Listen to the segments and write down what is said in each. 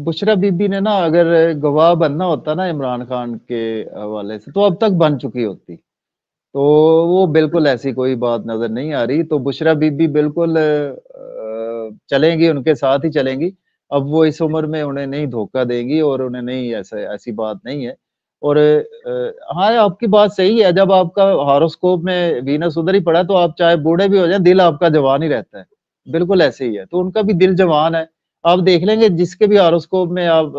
बुशरा बीबी ने ना अगर गवाह बनना होता ना इमरान खान के हवाले से, तो अब तक बन चुकी होती। तो वो बिल्कुल ऐसी कोई बात नज़र नहीं आ रही, तो बुशरा बीबी बिल्कुल चलेंगी, उनके साथ ही चलेंगी। अब वो इस उम्र में उन्हें नहीं धोखा देंगी और उन्हें नहीं ऐसा ऐसी बात नहीं है। और हाँ, आपकी बात सही है, जब आपका हॉरोस्कोप में वीनस उधर ही पड़ा, तो आप चाहे बूढ़े भी हो जाएँ, दिल आपका जवान ही रहता है। बिल्कुल ऐसे ही है, तो उनका भी दिल जवान है। आप देख लेंगे जिसके भी हॉरोस्कोप में आप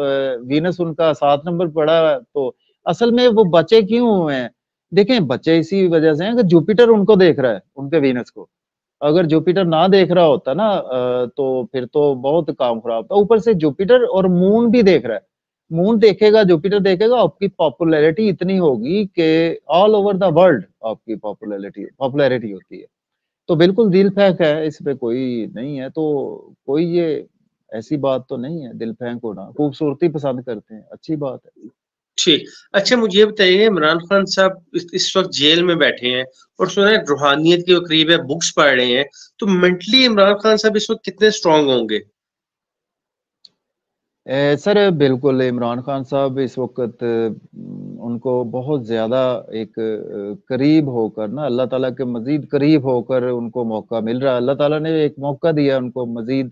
वीनस उनका 7 नंबर पड़ा है, तो असल में वो बचे क्यों हुए हैं? देखें, बच्चे इसी वजह से हैं कि जुपिटर उनको देख रहा है, उनके वीनस को। अगर जुपिटर ना देख रहा होता ना तो फिर तो बहुत काम खराब था। ऊपर से जुपिटर और मून भी देख रहा है। मून देखेगा, जुपिटर देखेगा, आपकी पॉपुलैरिटी इतनी होगी कि ऑल ओवर द वर्ल्ड आपकी पॉपुलैरिटी पॉपुलैरिटी होती है। तो बिल्कुल दिल फेंक है, इसमें कोई नहीं है, तो कोई ये ऐसी बात तो नहीं है दिल फेंक होना। खूबसूरती पसंद करते हैं, अच्छी बात है। ठीक। अच्छा मुझे ये बताइए इमरान खान साहब इस वक़्त जेल में बैठे हैं और सुना है रूहानियत के वो करीब है, बुक्स पढ़ रहे हैं, तो मेंटली इमरान खान साहब इस वक़्त कितने स्ट्रॉन्ग होंगे? सर बिल्कुल इमरान खान साहब इस वक़्त उनको बहुत ज़्यादा एक करीब होकर ना अल्लाह ताला के मज़ीद करीब होकर उनको मौका मिल रहा है। अल्लाह ताला ने एक मौका दिया उनको मज़ीद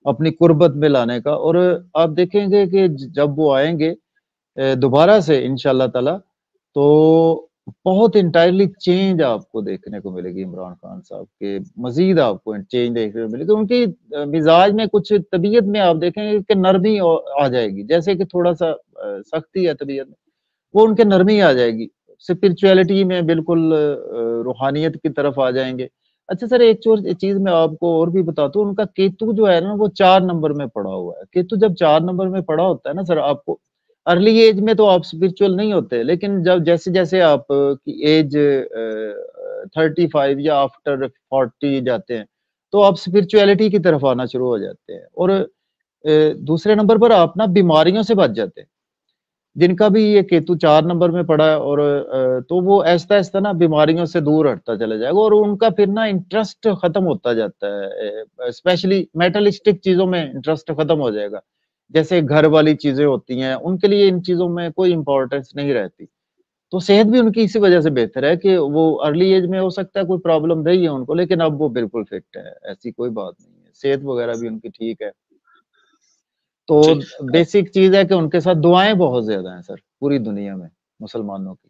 अपनी कुर्बत में लाने का और आप देखेंगे कि जब वो आएँगे दोबारा से इंशाअल्लाह ताला, तो बहुत एंटायरली चेंज आपको देखने को मिलेगी इमरान खान साहब के, मज़ीद आपको चेंज देखने को मिलेगी। उनकी मिज़ाज में कुछ तबीयत में आप देखेंगे कि नरमी आ जाएगी, जैसे कि थोड़ा-सा सख्ती है तबीयत में, वो उनके नरमी आ जाएगी। स्पिरिचुअलिटी में बिल्कुल रूहानियत की तरफ आ जाएँगे। अच्छा सर एक चीज़ मैं आपको और भी बताता हूँ, उनका केतु जो है ना वो 4 नंबर में पड़ा हुआ है। केतु जब 4 नंबर में पड़ा होता है ना सर आपको अर्ली एज में तो आप स्पिरिचुअल नहीं होते, लेकिन जब जैसे-जैसे आप की एज 35 या आफ्टर 40 जाते हैं, तो आप स्पिरिचुअलिटी की तरफ आना शुरू हो जाते हैं और दूसरे नंबर पर आप ना बीमारियों से बच जाते हैं। जिनका भी ये केतु 4 नंबर में पड़ा है और तो वो आहिस्ता-आहिस्ता ना बीमारियों से दूर हटता चला जाएगा और उनका फिर ना इंटरेस्ट खत्म होता जाता है। स्पेशली मेटलिस्टिक चीज़ों में इंटरेस्ट खत्म हो जाएगा। जैसे घर वाली चीज़ें होती हैं, उनके लिए इन चीज़ों में कोई इम्पोर्टेंस नहीं रहती। तो सेहत भी उनकी इसी वजह से बेहतर है कि वो अर्ली एज में हो सकता है कोई प्रॉब्लम रही है उनको, लेकिन अब वो बिल्कुल फिट है, ऐसी कोई बात नहीं है। सेहत वगैरह भी उनकी ठीक है। तो ठीक। बेसिक चीज़ है कि उनके साथ दुआएँ बहुत ज़्यादा हैं सर, पूरी दुनिया में मुसलमानों की।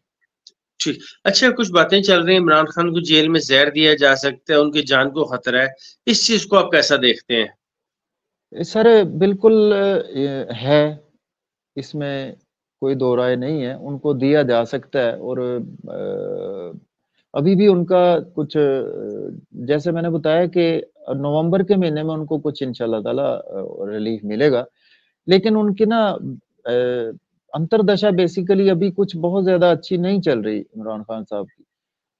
ठीक। अच्छा कुछ बातें चल रही हैं इमरान खान को जेल में ज़हर दिया जा सकता है, उनकी जान को खतरा है। इस चीज़ को आप कैसा देखते हैं? सर बिल्कुल है, इसमें कोई दो राय नहीं है, उनको दिया जा सकता है और अभी भी उनका कुछ जैसे मैंने बताया कि नवंबर के महीने में उनको कुछ इंशाअल्लाह ताला रिलीफ मिलेगा। लेकिन उनकी ना अंतर्दशा बेसिकली अभी कुछ बहुत ज़्यादा अच्छी नहीं चल रही इमरान खान साहब की।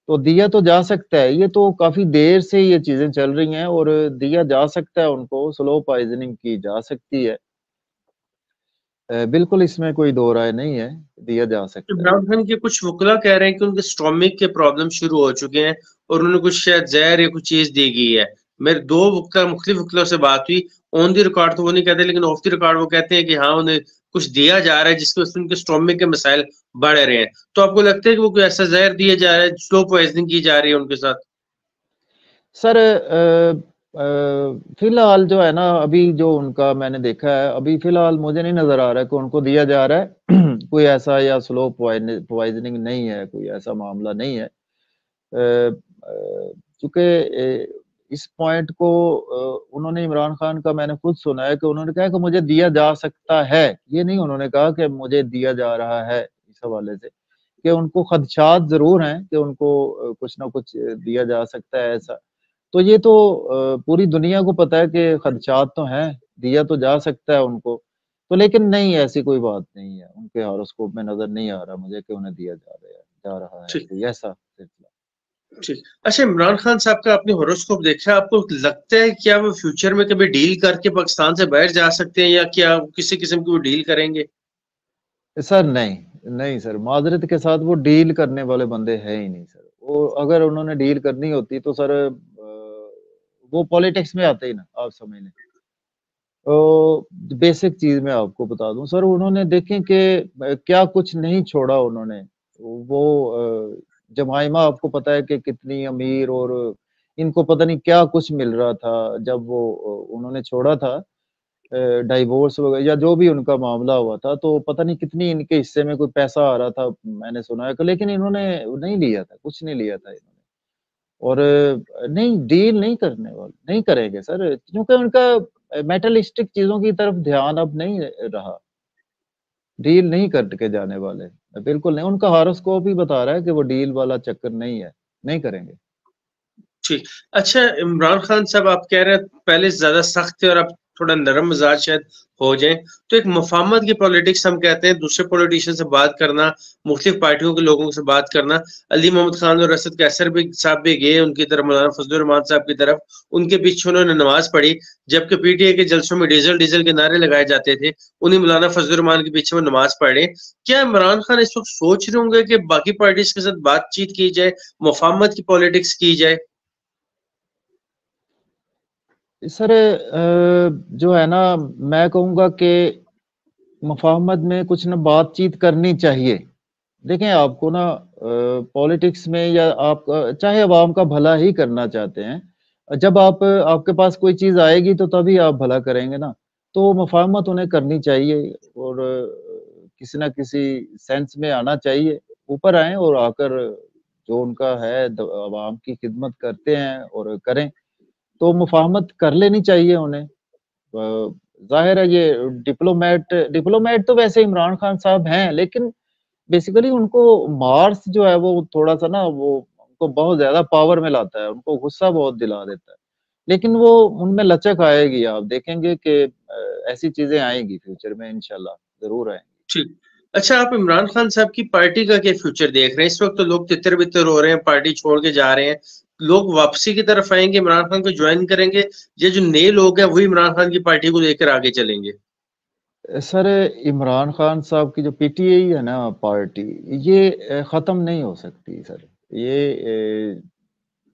तो दिया तो जा सकता है, ये तो काफ़ी देर से ये चीज़ें चल रही हैं और दिया जा सकता है उनको, स्लो पॉइज़निंग की जा सकती है। बिल्कुल इसमें कोई दो राय नहीं है, दिया जा सकता है। इमरान खान के कुछ वकील कह रहे हैं कि उनके स्टोमक के प्रॉब्लम शुरू हो चुके हैं और उन्हें कुछ शायद ज़हर या कुछ चीज़ दी गई है। मेरे 2 वकील मुख्तलिफ वकीलों से बात हुई, ऑन द रिकॉर्ड तो वो नहीं कहते लेकिन ऑफ द रिकॉर्ड वो कहते हैं कि हाँ, उन्हें कुछ दिया जा रहा है जिसकी वजह से उनके स्टोमक के मसाइल बढ़ रहे हैं। तो आपको लगता है कि वो कोई ऐसा ज़हर दिया जा रहा है, स्लो पॉइज़निंग की जा रही है उनके साथ? सर फ़िलहाल जो है ना अभी जो उनका मैंने देखा है, अभी फ़िलहाल मुझे नहीं नज़र आ रहा है कि उनको दिया जा रहा है। कोई ऐसा या स्लो पॉइज़निंग नहीं है, कोई ऐसा मामला नहीं है। चूँकि इस पॉइंट को उन्होंने इमरान खान का मैंने खुद सुना है कि उन्होंने कहा कि मुझे दिया जा सकता है। ये नहीं उन्होंने कहा कि मुझे दिया जा रहा है, इस हवाले से, कि उनको खदशात ज़रूर हैं कि उनको कुछ न कुछ दिया जा सकता है ऐसा। तो ये तो पूरी दुनिया को पता है कि खदशात तो हैं, दिया तो जा सकता है उनको। तो लेकिन नहीं ऐसी कोई बात नहीं है, उनके हॉरोस्कोप में नज़र नहीं आ रहा मुझे कि उन्हें दिया जा रहा है, ठीक। कोई ऐसा सिलसिला। ठीक। अच्छा इमरान खान साहब का आपने हॉरोस्कोप देखा, आपको लगता है क्या वो फ्यूचर में कभी डील करके पाकिस्तान से बाहर जा सकते हैं या क्या किसी किस्म की वो डील करेंगे? सर नहीं, नहीं सर, माज़रत के साथ वो डील करने वाले बंदे हैं ही नहीं सर। वो अगर उन्होंने डील करनी होती तो सर वो पॉलिटिक्स में आते ही ना, आप समझ लें। बेसिक चीज़ मैं आपको बता दूँ सर, उन्होंने देखें कि क्या कुछ नहीं छोड़ा उन्होंने। वो जमाइमा आपको पता है कि कितनी अमीर, और इनको पता नहीं क्या कुछ मिल रहा था जब वो उन्होंने छोड़ा था, डाइवोर्स वगैरह या जो भी उनका मामला हुआ था, तो पता नहीं कितनी इनके हिस्से में कोई पैसा आ रहा था, मैंने सुना है। लेकिन इन्होंने नहीं लिया था, कुछ नहीं लिया था इन्होंने। और नहीं, डील नहीं करने वाले, नहीं करेंगे सर, क्योंकि उनका मेटलिस्टिक चीज़ों की तरफ ध्यान अब नहीं रहा। डील नहीं करके जाने वाले, बिल्कुल नहीं। उनका हॉरोस्कोप ही बता रहा है कि वो डील वाला चक्कर नहीं है, नहीं करेंगे। ठीक। अच्छा, इमरान खान साहब आप कह रहे हैं पहले ज़्यादा सख्त थे और अब थोड़ा नरम मिजाज शायद हो जाएँ। तो एक मुफ़ाहमत की पॉलिटिक्स हम कहते हैं, दूसरे पॉलिटिशियन से बात करना, मुख्तलिफ पार्टियों के लोगों से बात करना। अली मोहम्मद खान और असद कैसर भी साहब भी गए उनकी तरफ, मौलाना फजलुर रहमान साहब की तरफ, उनके पीछे उन्होंने नमाज़ पढ़ी, जबकि पीटीआई के जलसों में डीज़ल, डीज़ल के नारे लगाए जाते थे, उन्हीं मौलाना फजलुर रहमान के पीछे वो नमाज़ पढ़ रहे हैं। क्या इमरान खान इस वक़्त सोच रहे होंगे कि बाकी पार्टीज़ के साथ बातचीत की जाए, मुफ़ाहमत की पॉलिटिक्स की जाए? सर जो है ना, मैं कहूँगा कि मुफ़ाहमत में कुछ ना बातचीत करनी चाहिए। देखें, आपको ना पॉलिटिक्स में, या आप चाहे अवाम का भला ही करना चाहते हैं, जब आप आपके पास कोई चीज़ आएगी तो तभी आप भला करेंगे ना। तो मुफ़ाहमत उन्हें करनी चाहिए, और किसी न किसी सेंस में आना चाहिए। ऊपर आएँ और आकर जो उनका है अवाम की खिदमत करते हैं और करें, तो मुफ़ाहमत कर लेनी चाहिए उन्हें। ज़ाहिर है ये डिप्लोमेट डिप्लोमेट तो वैसे इमरान खान साहब हैं, लेकिन बेसिकली उनको मार्स जो है वो थोड़ा-सा ना, वो उनको बहुत ज़्यादा पावर में लाता है, उनको गुस्सा बहुत दिला देता है। लेकिन वो उनमें लचक आएगी, आप देखेंगे कि ऐसी चीज़ें आएँगी फ्यूचर में इंशाल्लाह, ज़रूर आएँगी। ठीक। अच्छा, आप इमरान खान साहब की पार्टी का क्या फ्यूचर देख रहे हैं? इस वक़्त तो लोग तितर-बितर हो रहे हैं, पार्टी छोड़ के जा रहे हैं। लोग वापसी की तरफ आएँगे, इमरान खान को जॉइन करेंगे, या जो नए लोग हैं वही इमरान खान की पार्टी को लेकर आगे चलेंगे? सर, इमरान खान साहब की जो पीटीआई है ना पार्टी, ये ख़त्म नहीं हो सकती सर। ये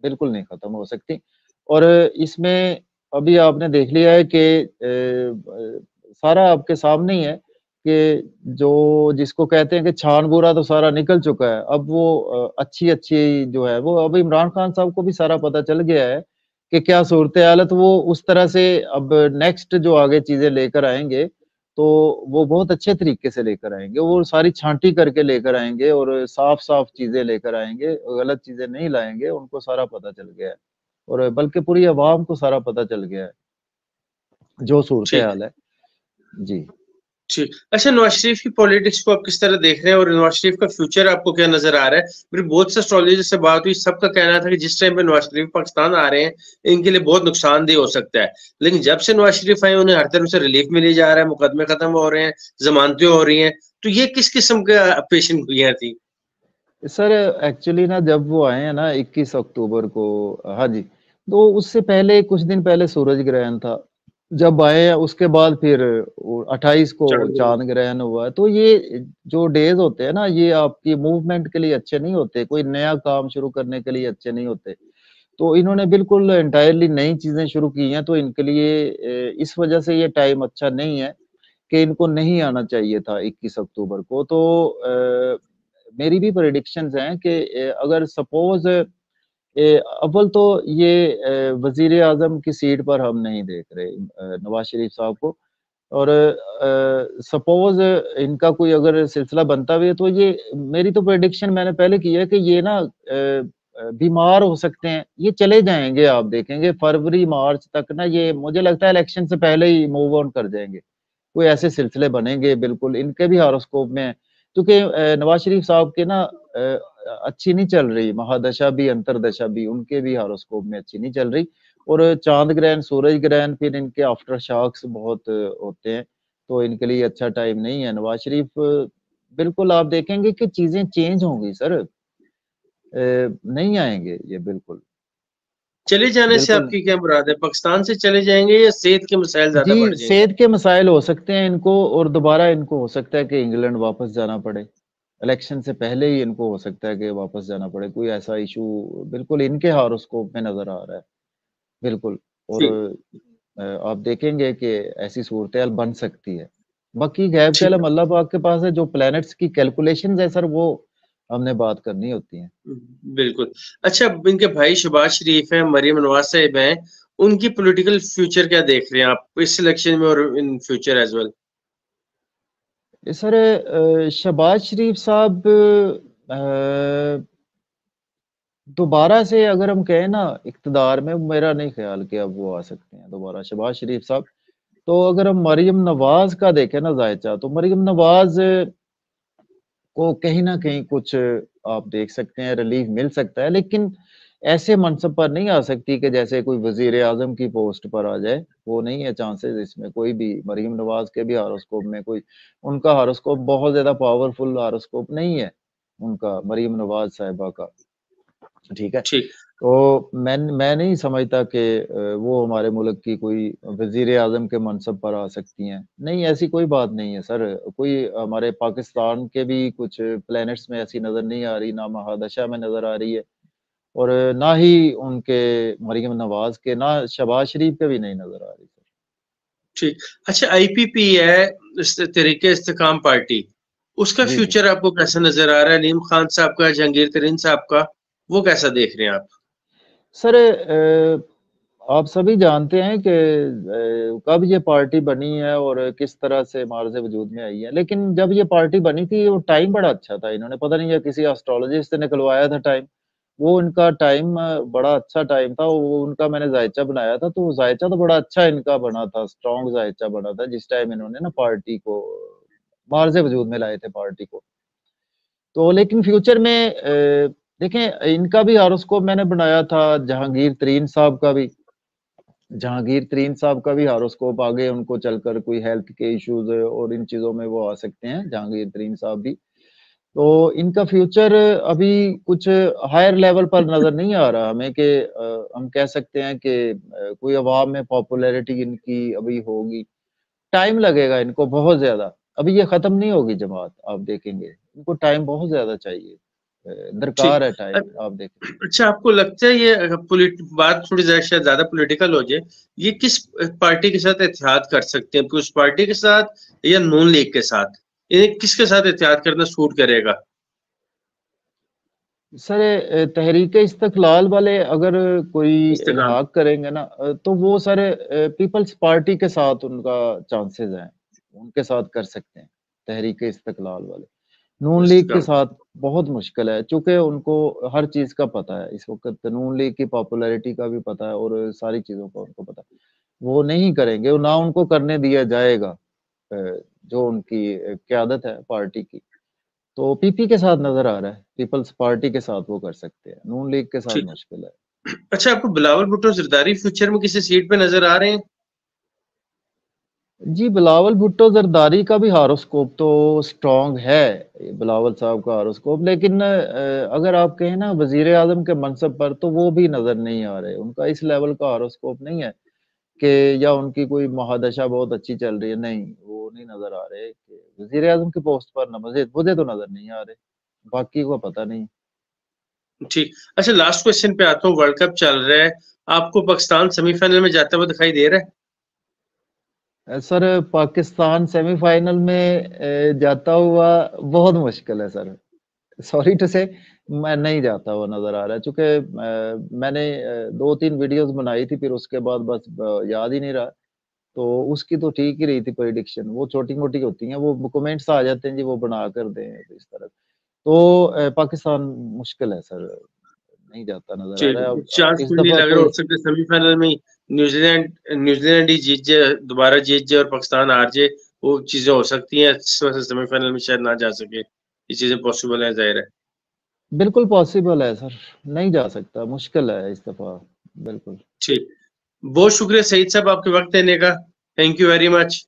बिल्कुल नहीं ख़त्म हो सकती। और इसमें अभी आपने देख लिया है कि सारा आपके सामने ही है कि जो जिसको कहते हैं कि छान-बुरा तो सारा निकल चुका है। अब वो अच्छी-अच्छी जो है वो अब इमरान खान साहब को भी सारा पता चल गया है कि क्या सूरत-ए-हाल है, तो वो उस तरह से अब नेक्स्ट जो आगे चीज़ें लेकर आएँगे, तो वो बहुत अच्छे तरीके से लेकर आएँगे। वो सारी छाँटी करके लेकर आएँगे और साफ-साफ चीज़ें लेकर आएँगे, गलत चीज़ें नहीं लाएँगे, उनको सारा पता चल गया है। और बल्कि पूरी अवाम को सारा पता चल गया है, जो ठीक। सूरत-ए-हाल है। जी। ठीक। अच्छा, नवाज़ शरीफ की पॉलिटिक्स को आप किस तरह देख रहे हैं और नवाज़ शरीफ का फ्यूचर आपको क्या नज़र आ रहा है? मेरी बहुत से एस्ट्रोलॉजर से बात हुई, सबका कहना था कि जिस टाइम पे नवाज़ शरीफ पाकिस्तान आ रहे हैं, इनके लिए बहुत नुकसानदेह हो सकता है। लेकिन जब से नवाज़ शरीफ आए, उन्हें हर तरफ से रिलीफ मिली जा रहा है, मुकदमे खत्म हो रहे हैं, ज़मानतें हो रही हैं। तो ये किस किस्म का पेशन गोइयाँ थी? सर, एक्चुअली ना जब वो आए हैं ना 21 अक्टूबर को, हाँ जी, तो उससे पहले कुछ दिन पहले सूरज ग्रहण था। जब आए हैं उसके बाद फिर वो 28 को चाँद चाँद ग्रहण हुआ है। तो ये जो डेज़ होते हैं ना, ये आपकी मूवमेंट के लिए अच्छे नहीं होते, कोई नया काम शुरू करने के लिए अच्छे नहीं होते। तो इन्होंने बिल्कुल एंटायरली नई चीज़ें शुरू की हैं, तो इनके लिए इस वजह से ये टाइम अच्छा नहीं है कि इनको नहीं आना चाहिए था 21 अक्टूबर को। तो मेरी भी प्रेडिक्शंस हैं कि अगर सपोज़ अव्वल तो ये वज़ीर-ए-आज़म की सीट पर हम नहीं देख रहे नवाज़ शरीफ साहब को। और सपोज़ इनका कोई अगर सिलसिला बनता भी है, तो ये मेरी तो प्रेडिक्शन मैंने पहले की है कि ये ना बीमार हो सकते हैं। ये चले जाएँगे, आप देखेंगे फरवरी-मार्च तक ना, ये मुझे लगता है इलेक्शन से पहले ही मूव ऑन कर जाएँगे। कोई ऐसे सिलसिले बनेंगे बिल्कुल, इनके भी हॉरोस्कोप में है। क्योंकि नवाज़ शरीफ साहब के ना अच्छी नहीं चल रही, महादशा भी, अंतर्दशा भी, उनके भी हॉरोस्कोप में अच्छी नहीं चल रही। और चाँद ग्रहण, सूरज ग्रहण, फिर इनके आफ्टर शॉक्स बहुत होते हैं, तो इनके लिए अच्छा टाइम नहीं है। नवाज़ शरीफ बिल्कुल आप देखेंगे कि चीज़ें चेंज होंगी सर, नहीं आएँगे ये बिल्कुल, चले जाने से बिल्कुल। आपकी क्या मुराद है? पाकिस्तान से चले जाएँगे या सेहत के मसाइल ज़्यादा बढ़ जी, जाएँगे? सेहत के मसाइल हो सकते हैं इनको, और दोबारा इनको हो सकता है कि इंग्लैंड वापस जाना पड़े। इलेक्शन से पहले ही इनको हो सकता है कि वापस जाना पड़े, कोई ऐसा इश्यू बिल्कुल इनके हॉरोस्कोप में नज़र आ रहा है, बिल्कुल। और ठीक। आप देखेंगे कि ऐसी सूरत-ए-हाल बन सकती है। बाकी गैब का ठीक इल्म अल्लाह पाक के पास है, जो प्लैनेट्स की कैलकुलेशंस है सर, वो हमने बात करनी होती हैं। है, बिल्कुल। अच्छा, इनके भाई शहबाज शरीफ हैं, मरियम नवाज़ साहिब हैं, उनकी पॉलिटिकल फ्यूचर क्या देख रहे हैं आप इस इलेक्शन में और in future as well? Sir Shahbaz Sharif साहब दोबारा से अगर हम कहें ना इक़्तिदार में, मेरा नहीं ख़्याल कि अब वो आ सकते हैं दोबारा शहबाज शरीफ साहब। तो अगर हम मरियम नवाज़ का देखें ना ज़ायचा, तो मरियम नवाज़ को कहीं न कहीं कुछ आप देख सकते हैं रिलीफ़ मिल सकता है, लेकिन ऐसे मनसब पर नहीं आ सकती कि जैसे कोई वज़ीर-ए-आज़म की पोस्ट पर आ जाए, वो नहीं है चांसेज़ इसमें कोई भी। मरियम नवाज़ के भी हॉरोस्कोप में कोई उनका हॉरोस्कोप बहुत ज़्यादा पावरफुल हॉरोस्कोप नहीं है, उनका मरियम नवाज़ साहिबा का, ठीक है? ठीक। तो मैं नहीं समझता कि वो हमारे मुल्क की कोई वज़ीर-ए-आज़म के मनसब पर आ सकती हैं। नहीं, ऐसी कोई बात नहीं है सर। कोई हमारे पाकिस्तान के भी कुछ प्लैनेट्स में ऐसी नज़र नहीं आ रही, ना महादशा में नज़र आ रही है और ना ही उनके मरियम नवाज़ के, ना शहबाज शरीफ के भी नहीं नज़र आ रही सर। ठीक। अच्छा, आईपीपी है इस तहरीके इस्तेकाम पार्टी, उसका जी, जी। फ्यूचर आपको कैसा नज़र आ रहा है? नईम खान साहब का, जहांगीर तरीन साहब का, वो कैसा देख रहे हैं आप? सर आप सभी जानते हैं कि कब ये पार्टी बनी है और किस तरह से मार्ज़ वजूद में आई है। लेकिन जब ये पार्टी बनी थी, वो टाइम बड़ा अच्छा था। इन्होंने पता नहीं, या किसी एस्ट्रोलॉजिस्ट से निकलवाया था टाइम। वो इनका टाइम बड़ा अच्छा टाइम था। वो उनका मैंने ज़ायचा बनाया था, तो ज़ायचा तो बड़ा अच्छा इनका बना था, स्ट्रॉन्ग ज़ायचा बना था, जिस टाइम इन्होंने ना पार्टी को मार्ज़ वजूद में लाए थे पार्टी को। तो लेकिन फ्यूचर में देखें, इनका भी हॉरोस्कोप मैंने बनाया था, जहांगीर तरीन साहब का भी। जहांगीर तरीन साहब का भी हॉरोस्कोप आगे उनको चलकर कोई हेल्थ के इश्यूज़ और इन चीज़ों में वो आ सकते हैं, जहांगीर तरीन साहब भी। तो इनका फ्यूचर अभी कुछ हायर लेवल पर नज़र नहीं आ रहा हमें कि हम कह सकते हैं कि कोई अवाम में पॉपुलैरिटी इनकी अभी होगी। टाइम लगेगा इनको बहुत ज़्यादा। अभी ये ख़त्म नहीं होगी जमात, आप देखेंगे। इनको टाइम बहुत ज़्यादा चाहिए। ठीक। दरकार है अ, टाइम, आप देखें। अच्छा, आपको लगता है ये बात थोड़ी शायद ज़्यादा पॉलिटिकल हो जाए, ये किस पार्टी के साथ इत्तेहाद कर सकते हैं? उस पार्टी के साथ या नून लीग के साथ? इन्हें किसके साथ इत्तेहाद करना सूट करेगा? सर तहरीक इस्तिक़लाल वाले अगर कोई इस्तेकाम। इल्हाक़ करेंगे ना तो वो सर पीपल्स पार्टी के साथ उनका चांसेज़ हैं, उनके साथ कर सकते हैं, तहरीक इस्तिक़लाल वाले। नून लीग के इस्तेकाम। साथ बहुत मुश्किल है, चूँकि उनको हर चीज़ का पता है, इस वक़्त नून लीग की पॉपुलैरिटी का भी पता है और सारी चीज़ों का उनको पता है। वो नहीं करेंगे और ना उनको करने दिया जाएगा जो उनकी क़यादत है पार्टी की। तो पीपी के साथ नज़र आ रहा है, पीपल्स पार्टी के साथ वो कर सकते हैं, नून लीग के साथ ठीक। मुश्किल है। अच्छा, आपको बिलावल भुट्टो ज़रदारी फ्यूचर में किसी सीट पे नज़र आ रहे हैं? जी, बिलावल भुट्टो ज़रदारी का भी हॉरोस्कोप तो स्ट्रॉन्ग है, बिलावल साहब का हॉरोस्कोप, लेकिन अगर आप कहें ना वज़ीर-ए-आज़म के मनसब पर, तो वो भी नज़र नहीं आ रहे। उनका इस लेवल का हॉरोस्कोप नहीं है कि या उनकी कोई महादशा बहुत अच्छी चल रही है, नहीं, वो नहीं नज़र आ रहे कि वज़ीर-ए-आज़म की पोस्ट पर ना मुझे मुझे तो नज़र नहीं आ रहे, बाकी को पता नहीं। ठीक। अच्छा, लास्ट क्वेश्चन पे आता हूँ, वर्ल्ड कप चल रहा है, आपको पाकिस्तान सेमीफाइनल में जाता हुआ दिखाई दे रहा है? सर पाकिस्तान सेमीफ़ाइनल में जाता हुआ बहुत मुश्किल है सर। सॉरी टू से मैं नहीं जाता हुआ नज़र आ रहा है, चूँकि मैंने 2-3 वीडियोज़ बनाई थी, फिर उसके बाद बस याद ही नहीं रहा। तो उसकी तो ठीक ही रही थी प्रेडिक्शन, वो छोटी-मोटी होती हैं, वो कमेंट्स आ जाते हैं जी, वो बना कर दें तो इस तरह। तो पाकिस्तान मुश्किल है सर, नहीं जाता नज़र आ ठीक, रहा है। अब चांस इस कोई नहीं दफ़ा लग रहा, हो कोई सकता है सेमीफाइनल में ही न्यूजीलैंड न्यूजीलैंड ही जीत जाए, दोबारा जीत जाए और पाकिस्तान हार जाए, वो चीज़ें हो सकती हैं, इस वजह से सेमीफाइनल में शायद ना जा सके। ये चीज़ें पॉसिबल हैं, ज़ाहिर है। बिल्कुल पॉसिबल है सर, नहीं जा सकता, मुश्किल है इस दफ़ा, बिल्कुल। ठीक। बहुत शुक्रिया सईद साहब आपके वक़्त देने का। Thank you very much.